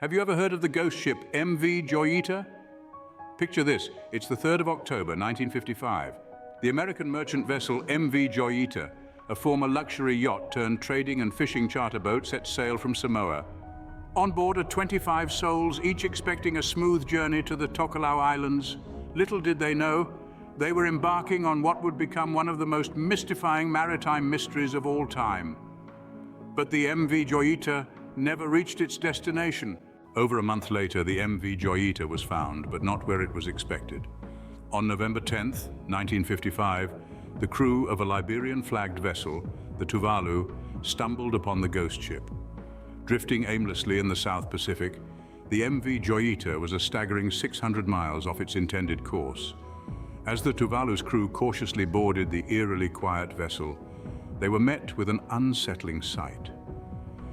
Have you ever heard of the ghost ship MV Joyita? Picture this, it's the 3rd of October, 1955. The American merchant vessel MV Joyita, a former luxury yacht turned trading and fishing charter boat, set sail from Samoa. On board are 25 souls, each expecting a smooth journey to the Tokelau Islands. Little did they know, they were embarking on what would become one of the most mystifying maritime mysteries of all time. But the MV Joyita never reached its destination. Over a month later, the MV Joyita was found, but not where it was expected. On November 10th, 1955, the crew of a Liberian-flagged vessel, the Tuvalu, stumbled upon the ghost ship. Drifting aimlessly in the South Pacific, the MV Joyita was a staggering 600 miles off its intended course. As the Tuvalu's crew cautiously boarded the eerily quiet vessel, they were met with an unsettling sight.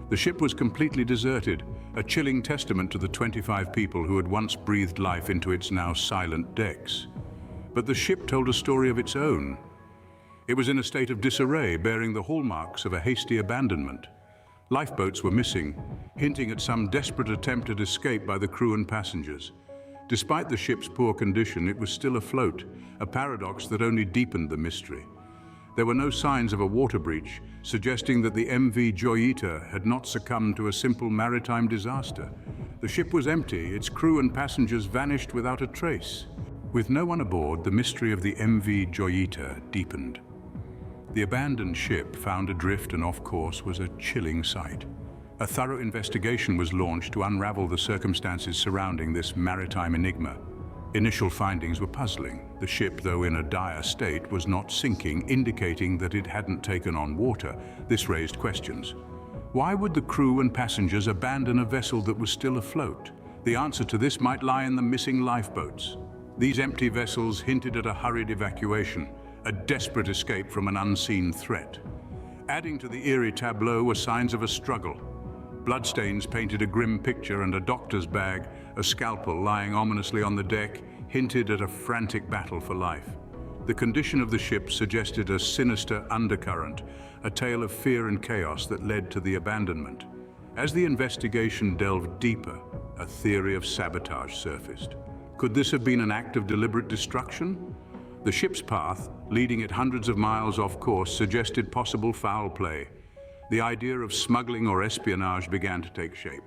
The ship was completely deserted, a chilling testament to the 25 people who had once breathed life into its now silent decks. But the ship told a story of its own. It was in a state of disarray, bearing the hallmarks of a hasty abandonment. Lifeboats were missing, hinting at some desperate attempt at escape by the crew and passengers. Despite the ship's poor condition, it was still afloat, a paradox that only deepened the mystery. There were no signs of a water breach, suggesting that the MV Joyita had not succumbed to a simple maritime disaster. The ship was empty, its crew and passengers vanished without a trace. With no one aboard, the mystery of the MV Joyita deepened. The abandoned ship, found adrift and off course, was a chilling sight. A thorough investigation was launched to unravel the circumstances surrounding this maritime enigma. Initial findings were puzzling. The ship, though in a dire state, was not sinking, indicating that it hadn't taken on water. This raised questions. Why would the crew and passengers abandon a vessel that was still afloat? The answer to this might lie in the missing lifeboats. These empty vessels hinted at a hurried evacuation, a desperate escape from an unseen threat. Adding to the eerie tableau were signs of a struggle. Bloodstains painted a grim picture, and a doctor's bag, a scalpel lying ominously on the deck, hinted at a frantic battle for life. The condition of the ship suggested a sinister undercurrent, a tale of fear and chaos that led to the abandonment. As the investigation delved deeper, a theory of sabotage surfaced. Could this have been an act of deliberate destruction? The ship's path, leading it hundreds of miles off course, suggested possible foul play. The idea of smuggling or espionage began to take shape.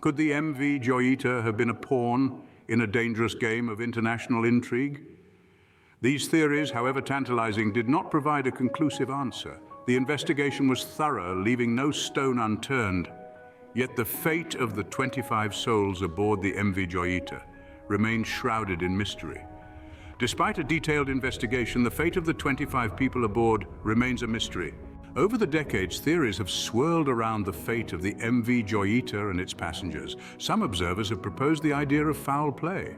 Could the MV Joyita have been a pawn in a dangerous game of international intrigue? These theories, however tantalizing, did not provide a conclusive answer. The investigation was thorough, leaving no stone unturned. Yet the fate of the 25 souls aboard the MV Joyita remained shrouded in mystery. Despite a detailed investigation, the fate of the 25 people aboard remains a mystery. Over the decades, theories have swirled around the fate of the MV Joyita and its passengers. Some observers have proposed the idea of foul play.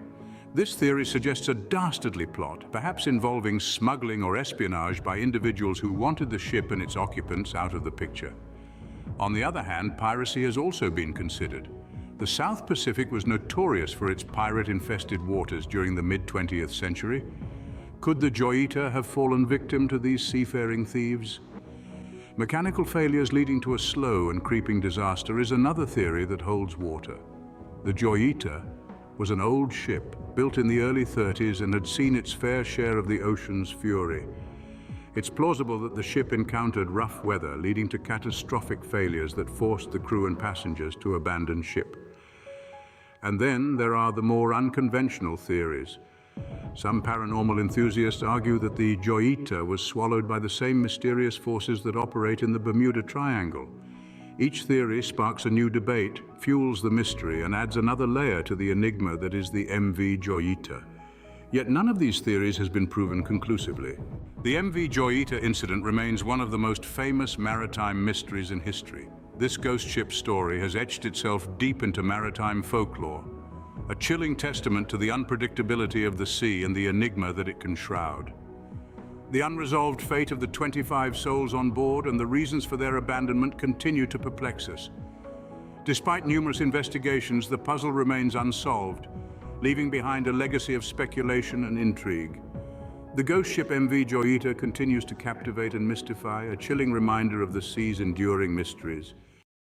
This theory suggests a dastardly plot, perhaps involving smuggling or espionage by individuals who wanted the ship and its occupants out of the picture. On the other hand, piracy has also been considered. The South Pacific was notorious for its pirate-infested waters during the mid-20th century. Could the Joyita have fallen victim to these seafaring thieves? Mechanical failures leading to a slow and creeping disaster is another theory that holds water. The Joyita was an old ship built in the early 30s and had seen its fair share of the ocean's fury. It's plausible that the ship encountered rough weather, leading to catastrophic failures that forced the crew and passengers to abandon ship. And then there are the more unconventional theories. Some paranormal enthusiasts argue that the Joyita was swallowed by the same mysterious forces that operate in the Bermuda Triangle. Each theory sparks a new debate, fuels the mystery, and adds another layer to the enigma that is the MV Joyita. Yet none of these theories has been proven conclusively. The MV Joyita incident remains one of the most famous maritime mysteries in history. This ghost ship story has etched itself deep into maritime folklore, a chilling testament to the unpredictability of the sea and the enigma that it can shroud. The unresolved fate of the 25 souls on board and the reasons for their abandonment continue to perplex us. Despite numerous investigations, the puzzle remains unsolved, leaving behind a legacy of speculation and intrigue. The ghost ship MV Joyita continues to captivate and mystify, a chilling reminder of the sea's enduring mysteries.